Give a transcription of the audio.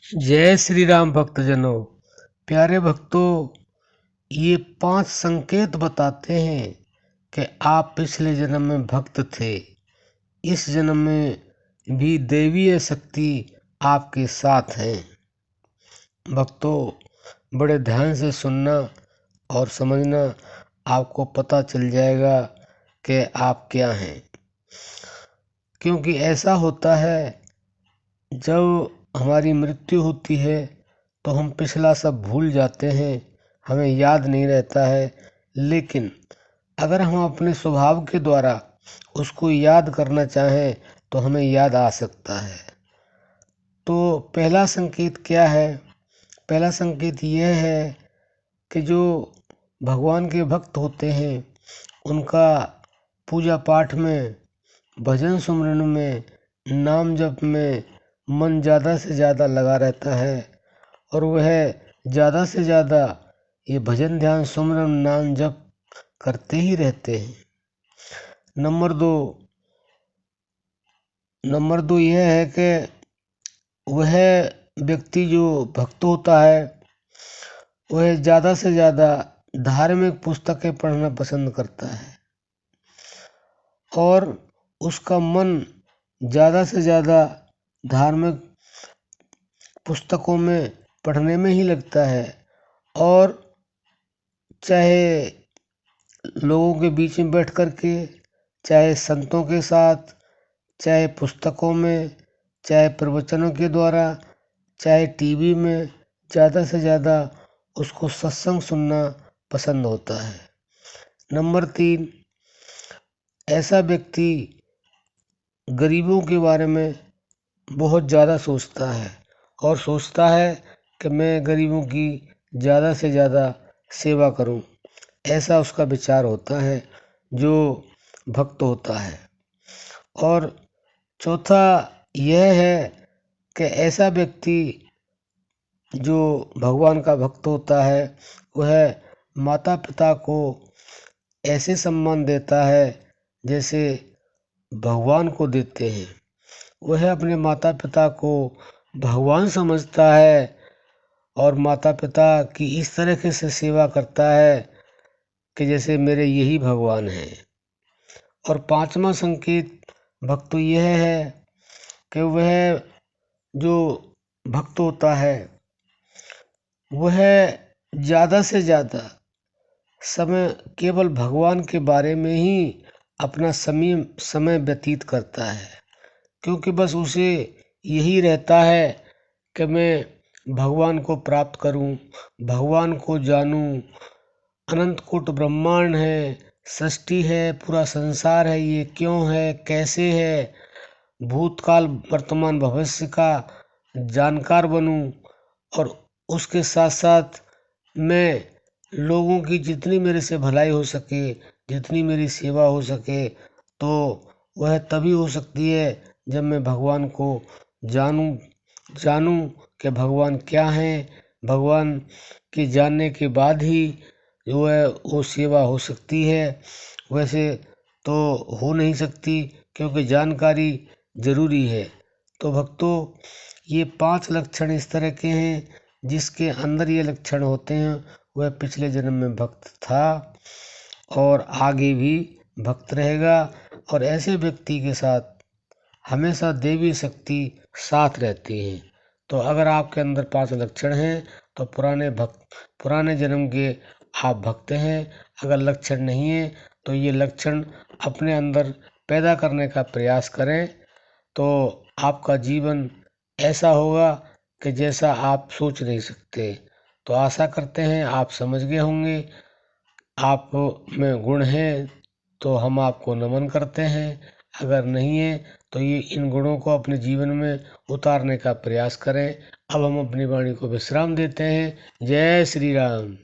जय श्री राम भक्तजनों। प्यारे भक्तों, ये 5 संकेत बताते हैं कि आप पिछले जन्म में भक्त थे। इस जन्म में भी दैवीय शक्ति आपके साथ है। भक्तों, बड़े ध्यान से सुनना और समझना, आपको पता चल जाएगा कि आप क्या हैं। क्योंकि ऐसा होता है, जब हमारी मृत्यु होती है तो हम पिछला सब भूल जाते हैं, हमें याद नहीं रहता है। लेकिन अगर हम अपने स्वभाव के द्वारा उसको याद करना चाहें तो हमें याद आ सकता है। तो पहला संकेत क्या है? पहला संकेत यह है कि जो भगवान के भक्त होते हैं उनका पूजा पाठ में, भजन सुमरन में, नाम जप में मन ज़्यादा से ज़्यादा लगा रहता है और वह ज़्यादा से ज़्यादा ये भजन ध्यान सुमरन नाम जप करते ही रहते हैं। नंबर दो यह है कि वह व्यक्ति जो भक्त होता है वह ज़्यादा से ज़्यादा धार्मिक पुस्तकें पढ़ना पसंद करता है और उसका मन ज़्यादा से ज़्यादा धार्मिक पुस्तकों में पढ़ने में ही लगता है। और चाहे लोगों के बीच में बैठ कर के, चाहे संतों के साथ, चाहे पुस्तकों में, चाहे प्रवचनों के द्वारा, चाहे टीवी में, ज़्यादा से ज़्यादा उसको सत्संग सुनना पसंद होता है। नंबर 3, ऐसा व्यक्ति गरीबों के बारे में बहुत ज़्यादा सोचता है और सोचता है कि मैं गरीबों की ज़्यादा से ज़्यादा सेवा करूं। ऐसा उसका विचार होता है जो भक्त होता है। और चौथा यह है कि ऐसा व्यक्ति जो भगवान का भक्त होता है वह माता पिता को ऐसे सम्मान देता है जैसे भगवान को देते हैं। वह अपने माता पिता को भगवान समझता है और माता पिता की इस तरीके से सेवा करता है कि जैसे मेरे यही भगवान हैं। और 5वां संकेत भक्त यह है कि वह जो भक्त होता है वह ज़्यादा से ज़्यादा समय केवल भगवान के बारे में ही अपना समय व्यतीत करता है। क्योंकि बस उसे यही रहता है कि मैं भगवान को प्राप्त करूं, भगवान को जानूं। अनंत कोट ब्रह्मांड है, सृष्टि है, पूरा संसार है, ये क्यों है, कैसे है, भूतकाल वर्तमान भविष्य का जानकार बनूं। और उसके साथ साथ मैं लोगों की जितनी मेरे से भलाई हो सके, जितनी मेरी सेवा हो सके, तो वह तभी हो सकती है जब मैं भगवान को जानूं कि भगवान क्या हैं। भगवान के जानने के बाद ही जो है वो सेवा हो सकती है, वैसे तो हो नहीं सकती, क्योंकि जानकारी जरूरी है। तो भक्तों, ये 5 लक्षण इस तरह के हैं, जिसके अंदर ये लक्षण होते हैं वह पिछले जन्म में भक्त था और आगे भी भक्त रहेगा। और ऐसे व्यक्ति के साथ हमेशा देवी शक्ति साथ रहती है। तो अगर आपके अंदर 5 लक्षण हैं तो पुराने जन्म के आप भक्त हैं। अगर लक्षण नहीं है तो ये लक्षण अपने अंदर पैदा करने का प्रयास करें, तो आपका जीवन ऐसा होगा कि जैसा आप सोच नहीं सकते। तो आशा करते हैं आप समझ गए होंगे। आप में गुण हैं तो हम आपको नमन करते हैं, अगर नहीं है तो ये इन गुणों को अपने जीवन में उतारने का प्रयास करें। अब हम अपनी वाणी को विश्राम देते हैं। जय श्री राम।